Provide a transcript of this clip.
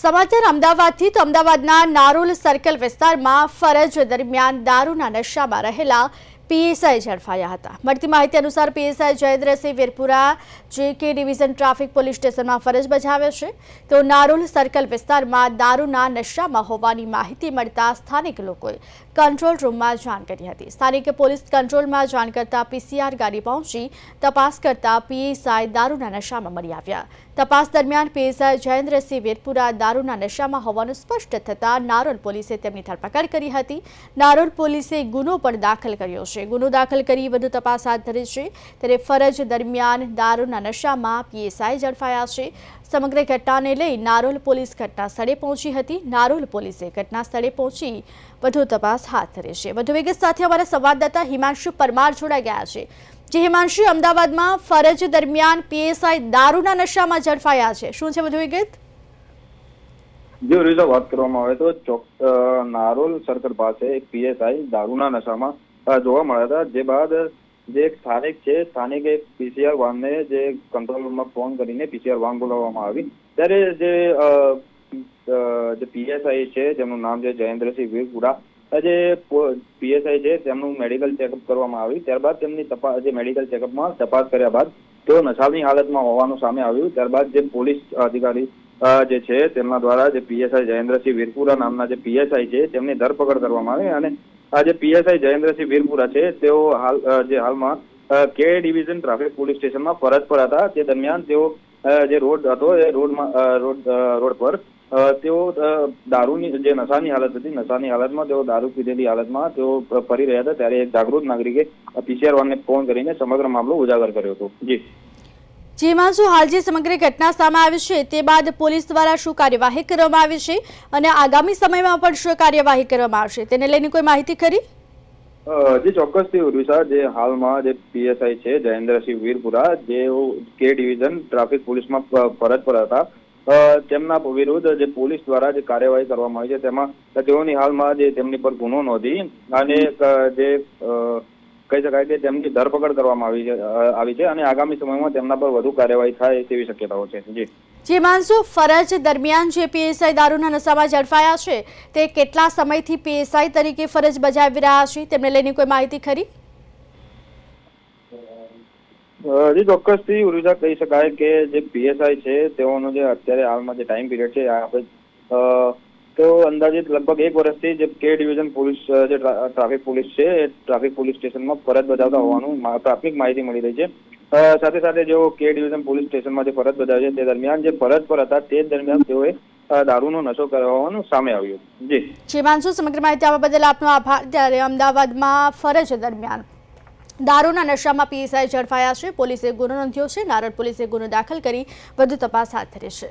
સમાચાર અમદાવાદથી તો અમદાવાદના નારોલ સર્કલ વિસ્તારમાં ફરજ દરમિયાન દારૂના નશામાં રહેલા પીએસઆઈ ઝડપાયા હતા। મળતી માહિતી અનુસાર પીએસઆઈ જયેન્દ્રસિંહ વીરપુરા જે ડિવિઝન ટ્રાફિક પોલીસ સ્ટેશનમાં ફરજ બજાવે છે। તો નારોલ સર્કલ વિસ્તારમાં દારૂના નશામાં હોવાની માહિતી મળતા સ્થાનિક લોકોએ કંટ્રોલ રૂમમાં જાણ કરી હતી। સ્થાનિક પોલીસ કંટ્રોલમાં જાણ કરતા પીસીઆર ગાડી પહોંચી તપાસ કરતા પીએસઆઈ દારૂના નશામાં મળી આવ્યા। તપાસ દરમિયાન પીએસઆઈ જયેન્દ્રસિંહ વીરપુરા દારૂના નશામાં હોવાનું સ્પષ્ટ થતાં નારોલ પોલીસે તેમની ધરપકડ કરી હતી। નારોલ પોલીસે ગુનો પણ દાખલ કર્યો છે। ગુનો દાખલ કરી વધુ તપાસ હાથ ધરી છે। ત્યારે ફરજ દરમિયાન દારૂના નશામાં પીએસઆઈ ઝડપાયા છે। સમગ્ર ઘટનાને લઈ નારોલ પોલીસ ઘટના સ્થળે પહોંચી હતી। નારોલ પોલીસે ઘટના સ્થળે પહોંચી વધુ તપાસ હાથ ધરી છે। વધુ વિગત સાથે અમારા સંવાદદાતા હિમાંશુ પરમાર જોડાઈ ગયા છે। જે હિમાંશુ, અમદાવાદમાં ફરજ દરમિયાન પીએસઆઈ દારૂના નશામાં ઝડપાયા છે, શું છે વધુ વિગત? જો રીઝા વાત કરવામાં આવે તો નારોલ સર્કલ પાસે એક પીએસઆઈ દારૂના નશામાં જોવા મળ્યા હતા। જે બાદ જે એક સ્થાનિક છે, સ્થાનિક એક પીસીઆર વાનને જે કંટ્રોલ રૂમમાં ફોન કરીને પીસીઆર વાન બોલાવવામાં આવી। ત્યારે જે પીએસઆઈ છે, જેમનું નામ છે જયેન્દ્રસિંહ વીરપુરા, જે પીએસઆઈ છે તેમનું મેડિકલ ચેકઅપ કરવામાં આવ્યું। ત્યારબાદ તેમની તપાસ જે મેડિકલ ચેકઅપમાં તપાસ કર્યા બાદ તેઓ નશાની હાલતમાં હોવાનું સામે આવ્યું। ત્યારબાદ જે પોલીસ અધિકારી જે છે તેમના દ્વારા જે પીએસઆઈ જયેન્દ્રસિંહ વીરપુરા નામના જે પીએસઆઈ છે તેમની ધરપકડ કરવામાં આવી। અને આ જે પીએસઆઈ જયેન્દ્રસિંહ વીરપુરા છે તેઓ હાલમાં કે ડિવિઝન ટ્રાફિક પોલીસ સ્ટેશનમાં ફરજ પર હતા। તે દરમિયાન તેઓ જે રોડ હતો એ રોડ પર તેઓ દારૂની જે નશાની હાલત હતી, નશાની હાલતમાં તેઓ દારૂ પીધેલી હાલતમાં તેઓ ફરી રહ્યા હતા। ત્યારે એક જાગૃત નાગરિકે પીસીઆર વાનને ફોન કરીને સમગ્ર મામલો ઉજાગર કર્યો હતો। જી માંસુ, હાલ જે સમગ્ર ઘટના સામે આવી છે તે બાદ પોલીસ દ્વારા શું કાર્યવાહી કરવામાં આવી છે અને આગામી સમયમાં પણ શું કાર્યવાહી કરવામાં આવશે તેને લઈને કોઈ માહિતી ખરી? જે ચોક્કસથી ઉર્વિશા, જે હાલમાં જે પીએસઆઈ છે જયેન્દ્રસિંહ વીરપુરા, જેઓ કે ડિવિઝન ટ્રાફિક પોલીસમાં ફરજ પર હતા, તેમના વિરુદ્ધ જે પોલીસ દ્વારા જે કાર્યવાહી કરવામાં આવી છે તેમાં તેઓની હાલમાં જે તેમની પર ગુનો નોંધી અને જે કહી શકાય કે તેમની ધરપકડ કરવામાં આવી છે અને આગામી સમયમાં તેમના પર વધુ કાર્યવાહી થાય તેવી શક્યતાઓ છે। જી માંસુ, ફરજ દરમિયાન જે પીએસઆઈ દારૂના નશામાં ઝડપાયા છે તે કેટલા સમયથી પીએસઆઈ તરીકે ફરજ બજાવી રહ્યા છે તેમને લઈને કોઈ માહિતી ખરી? જે ચોક્કસથી ઉર્વિશા કહી શકાય કે જે પીએસઆઈ છે તેઓનો જે અત્યારે હાલમાં જે ટાઈમ પીરિયડ છે આપણે તો અંદાજિત લગભગ 1 વર્ષથી જે કે ડિવિઝન પોલીસ જે ટ્રાફિક પોલીસ છે એ ટ્રાફિક પોલીસ સ્ટેશનમાં ફરજ બજાવતા હોવાનું પ્રાથમિક માહિતી મળી રહી છે। સાથે સાથે જેઓ કે ડિવિઝન પોલીસ સ્ટેશનમાં જે ફરજ બજાવે છે તે દરમિયાન જે ફરજ પર હતા તે દરમિયાન તેઓએ દારૂનો નશો કરવાનું સામે આવ્યું। જી માંસુ, સમગ્ર માહિતી આપવા બદલ આપનો આભાર। ત્યારે અમદાવાદમાં ફરજ દરમિયાન દારૂના નશામાં પીએસઆઈ ઝડપાયા છે। પોલીસે ગુનો નોંધ્યો છે। નારોલ પોલીસે ગુનો દાખલ કરી વધુ તપાસ હાથ ધરી છે।